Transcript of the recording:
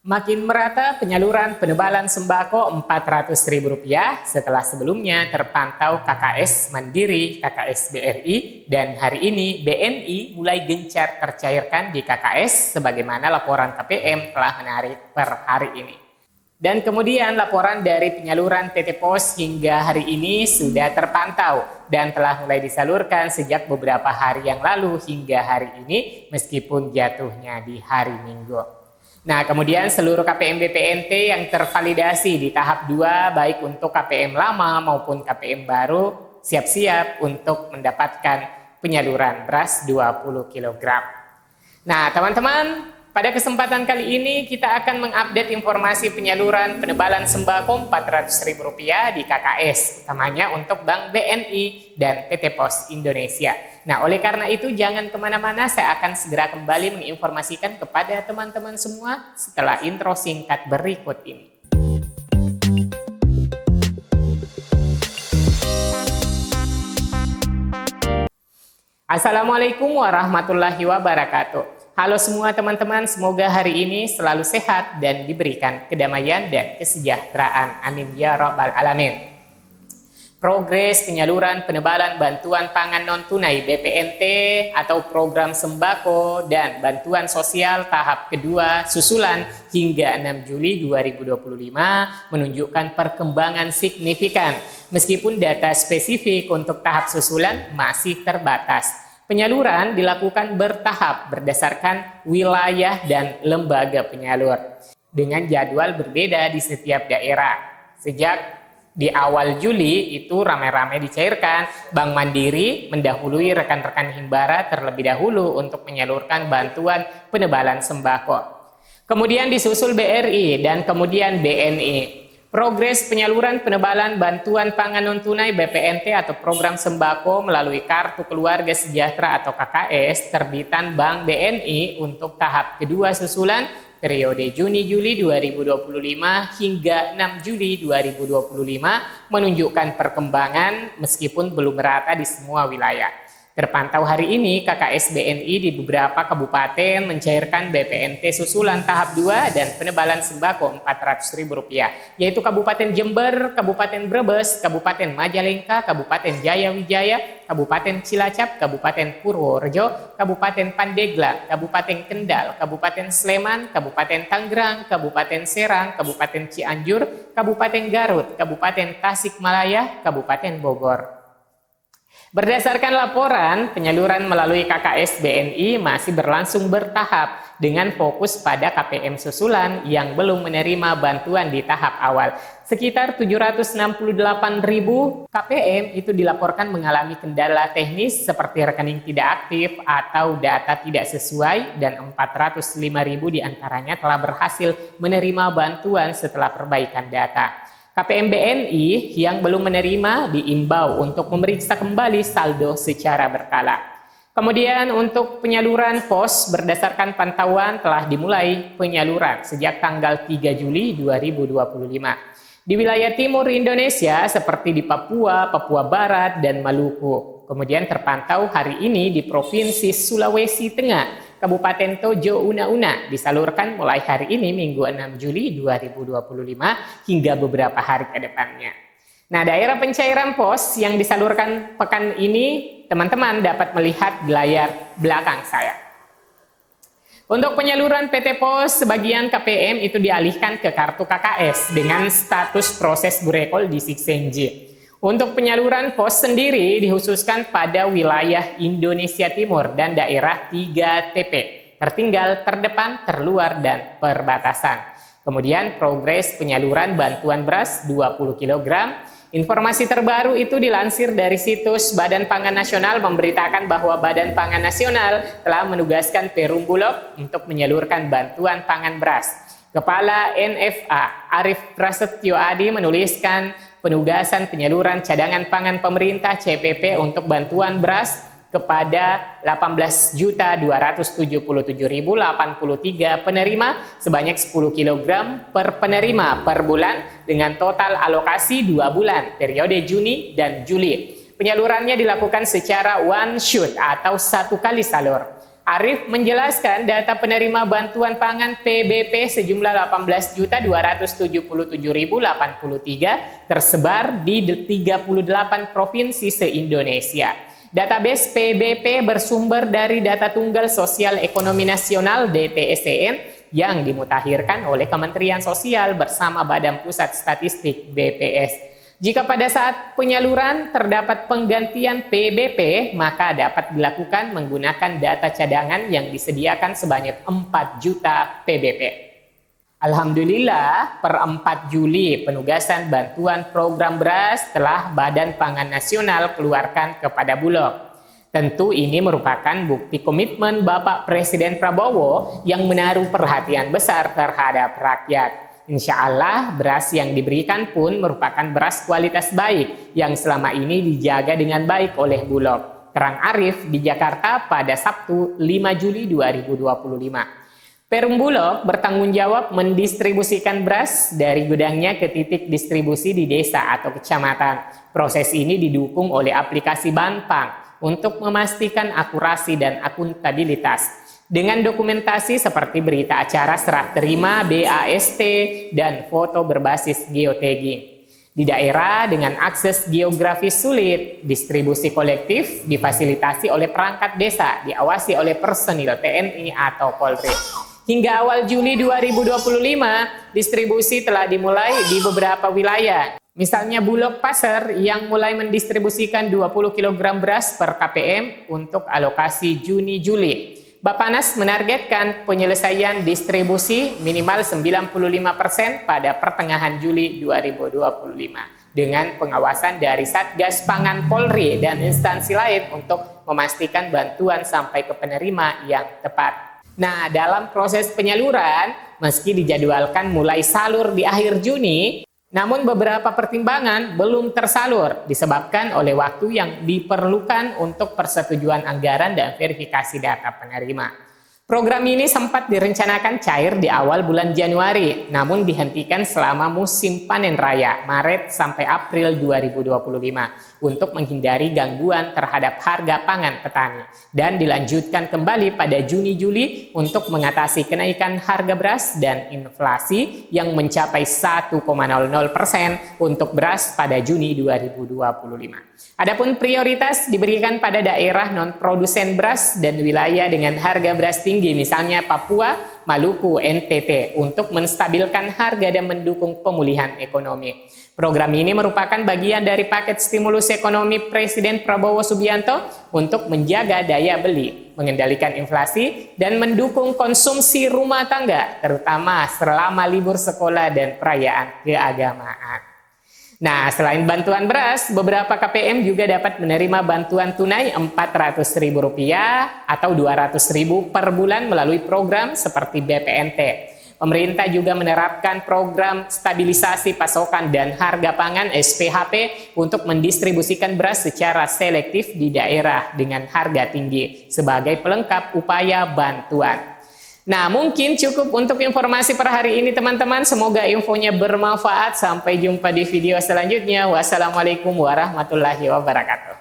Makin merata penyaluran penebalan sembako Rp400.000 setelah sebelumnya terpantau KKS Mandiri, KKS BRI, dan hari ini BNI mulai gencar tercairkan di KKS sebagaimana laporan KPM telah menarik per hari ini. Dan kemudian laporan dari penyaluran PT POS hingga hari ini sudah terpantau dan telah mulai disalurkan sejak beberapa hari yang lalu hingga hari ini meskipun jatuhnya di hari Minggu. Nah, kemudian seluruh KPM BPNT yang tervalidasi di tahap 2 baik untuk KPM lama maupun KPM baru siap-siap untuk mendapatkan penyaluran beras 20 kg. Nah, teman-teman, pada kesempatan kali ini kita akan mengupdate informasi penyaluran penebalan sembako Rp400.000 di KKS, utamanya untuk Bank BNI dan PT POS Indonesia. Nah, oleh karena itu jangan kemana-mana, saya akan segera kembali menginformasikan kepada teman-teman semua setelah intro singkat berikut ini. Assalamualaikum warahmatullahi wabarakatuh. Halo semua teman-teman, semoga hari ini selalu sehat dan diberikan kedamaian dan kesejahteraan. Amin ya rabbal alamin. Progres penyaluran penebalan bantuan pangan non-tunai BPNT atau program sembako dan bantuan sosial tahap kedua susulan hingga 6 Juli 2025 menunjukkan perkembangan signifikan. Meskipun data spesifik untuk tahap susulan masih terbatas. Penyaluran dilakukan bertahap berdasarkan wilayah dan lembaga penyalur dengan jadwal berbeda di setiap daerah. Sejak di awal Juli itu ramai-ramai dicairkan, Bank Mandiri mendahului rekan-rekan Himbara terlebih dahulu untuk menyalurkan bantuan penebalan sembako. Kemudian disusul BRI dan kemudian BNI. Progres penyaluran penebalan bantuan pangan non-tunai BPNT atau program sembako melalui Kartu Keluarga Sejahtera atau KKS terbitan Bank BNI untuk tahap kedua susulan periode Juni-Juli 2025 hingga 6 Juli 2025 menunjukkan perkembangan meskipun belum merata di semua wilayah. Terpantau hari ini KKS BNI di beberapa kabupaten mencairkan BPNT susulan tahap 2 dan penebalan sembako Rp400.000 yaitu Kabupaten Jember, Kabupaten Brebes, Kabupaten Majalengka, Kabupaten Jayawijaya, Kabupaten Cilacap, Kabupaten Purworejo, Kabupaten Pandeglang, Kabupaten Kendal, Kabupaten Sleman, Kabupaten Tangerang, Kabupaten Serang, Kabupaten Cianjur, Kabupaten Garut, Kabupaten Tasikmalaya, Kabupaten Bogor. Berdasarkan laporan, penyaluran melalui KKS BNI masih berlangsung bertahap dengan fokus pada KPM susulan yang belum menerima bantuan di tahap awal. Sekitar 768.000 KPM itu dilaporkan mengalami kendala teknis seperti rekening tidak aktif atau data tidak sesuai dan 405.000 diantaranya telah berhasil menerima bantuan setelah perbaikan data. KPM BNI yang belum menerima diimbau untuk memeriksa kembali saldo secara berkala. Kemudian untuk penyaluran POS berdasarkan pantauan telah dimulai penyaluran sejak tanggal 3 Juli 2025. Di wilayah timur Indonesia seperti di Papua, Papua Barat, dan Maluku. Kemudian terpantau hari ini di Provinsi Sulawesi Tengah, Kabupaten Tojo Una-Una disalurkan mulai hari ini Minggu 6 Juli 2025 hingga beberapa hari ke depannya. Nah, daerah pencairan POS yang disalurkan pekan ini teman-teman dapat melihat di layar belakang saya. Untuk penyaluran PT POS, sebagian KPM itu dialihkan ke kartu KKS dengan status proses burekol di Siksenji. Untuk penyaluran POS sendiri dikhususkan pada wilayah Indonesia Timur dan daerah 3TP, tertinggal, terdepan, terluar, dan perbatasan. Kemudian progres penyaluran bantuan beras 20 kg. Informasi terbaru itu dilansir dari situs Badan Pangan Nasional memberitakan bahwa Badan Pangan Nasional telah menugaskan Perum Bulog untuk menyalurkan bantuan pangan beras. Kepala NFA Arief Prasetyo Adi menuliskan penugasan penyaluran cadangan pangan pemerintah CPP untuk bantuan beras kepada 18.277.083 penerima sebanyak 10 kg per penerima per bulan dengan total alokasi 2 bulan periode Juni dan Juli. Penyalurannya dilakukan secara one shot atau satu kali salur. Arif menjelaskan data penerima bantuan pangan PBP sejumlah 18.277.083 tersebar di 38 provinsi se-Indonesia. Database PBP bersumber dari data Tunggal Sosial Ekonomi Nasional (DTSEN) yang dimutakhirkan oleh Kementerian Sosial bersama Badan Pusat Statistik (BPS). Jika pada saat penyaluran terdapat penggantian PBP, maka dapat dilakukan menggunakan data cadangan yang disediakan sebanyak 4 juta PBP. Alhamdulillah, per 4 Juli penugasan bantuan program beras telah Badan Pangan Nasional keluarkan kepada Bulog. Tentu ini merupakan bukti komitmen Bapak Presiden Prabowo yang menaruh perhatian besar terhadap rakyat. Insya Allah beras yang diberikan pun merupakan beras kualitas baik yang selama ini dijaga dengan baik oleh Bulog. Terang Arif di Jakarta pada Sabtu 5 Juli 2025. Perum Bulog bertanggung jawab mendistribusikan beras dari gudangnya ke titik distribusi di desa atau kecamatan. Proses ini didukung oleh aplikasi Banpang untuk memastikan akurasi dan akuntabilitas. Dengan dokumentasi seperti berita acara serah terima BAST dan foto berbasis geotagging. Di daerah dengan akses geografis sulit, distribusi kolektif difasilitasi oleh perangkat desa, diawasi oleh personil TNI atau Polri. Hingga awal Juli 2025, distribusi telah dimulai di beberapa wilayah. Misalnya Bulog Pasar yang mulai mendistribusikan 20 kg beras per KPM untuk alokasi Juni-Juli. Bappenas menargetkan penyelesaian distribusi minimal 95% pada pertengahan Juli 2025 dengan pengawasan dari Satgas Pangan Polri dan instansi lain untuk memastikan bantuan sampai ke penerima yang tepat. Nah, dalam proses penyaluran, meski dijadwalkan mulai salur di akhir Juni, namun beberapa pertimbangan belum tersalur disebabkan oleh waktu yang diperlukan untuk persetujuan anggaran dan verifikasi data penerima. Program ini sempat direncanakan cair di awal bulan Januari, namun dihentikan selama musim panen raya Maret sampai April 2025 untuk menghindari gangguan terhadap harga pangan petani dan dilanjutkan kembali pada Juni-Juli untuk mengatasi kenaikan harga beras dan inflasi yang mencapai 1,00% untuk beras pada Juni 2025. Adapun prioritas diberikan pada daerah non-produsen beras dan wilayah dengan harga beras tinggi, misalnya Papua, Maluku, NTT, untuk menstabilkan harga dan mendukung pemulihan ekonomi. Program ini merupakan bagian dari paket stimulus ekonomi Presiden Prabowo Subianto untuk menjaga daya beli, mengendalikan inflasi, dan mendukung konsumsi rumah tangga, terutama selama libur sekolah dan perayaan keagamaan. Nah, selain bantuan beras, beberapa KPM juga dapat menerima bantuan tunai Rp400.000 atau Rp200.000 per bulan melalui program seperti BPNT. Pemerintah juga menerapkan program stabilisasi pasokan dan harga pangan SPHP untuk mendistribusikan beras secara selektif di daerah dengan harga tinggi sebagai pelengkap upaya bantuan. Nah, mungkin cukup untuk informasi per hari ini teman-teman. Semoga infonya bermanfaat. Sampai jumpa di video selanjutnya. Wassalamualaikum warahmatullahi wabarakatuh.